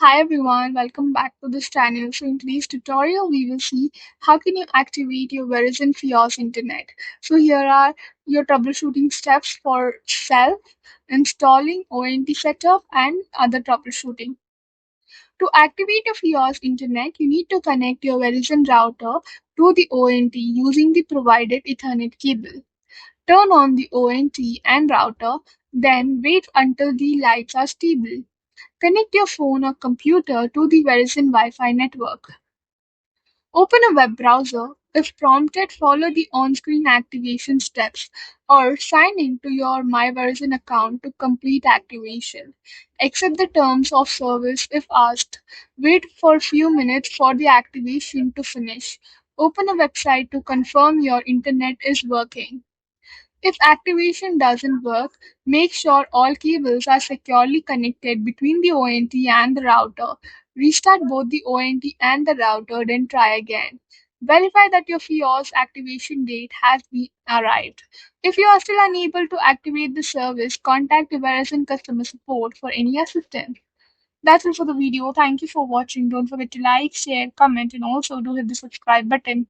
Hi everyone, welcome back to this channel. So in today's tutorial, we will see how can you activate your Verizon Fios internet. So here are your troubleshooting steps for self, installing ONT setup and other troubleshooting. To activate your Fios internet, you need to connect your Verizon router to the ONT using the provided Ethernet cable. Turn on the ONT and router, then wait until the lights are stable. Connect your phone or computer to the Verizon Wi-Fi network. Open a web browser. If prompted, follow the on-screen activation steps or sign in to your My Verizon account to complete activation. Accept the terms of service if asked. Wait for a few minutes for the activation to finish. Open a website to confirm your internet is working. If activation doesn't work, make sure all cables are securely connected between the ONT and the router. Restart both the ONT and the router, then try again. Verify that your Fios activation date has been arrived. If you are still unable to activate the service, contact the Verizon customer support for any assistance. That's it for the video. Thank you for watching. Don't forget to like, share, comment, and also do hit the subscribe button.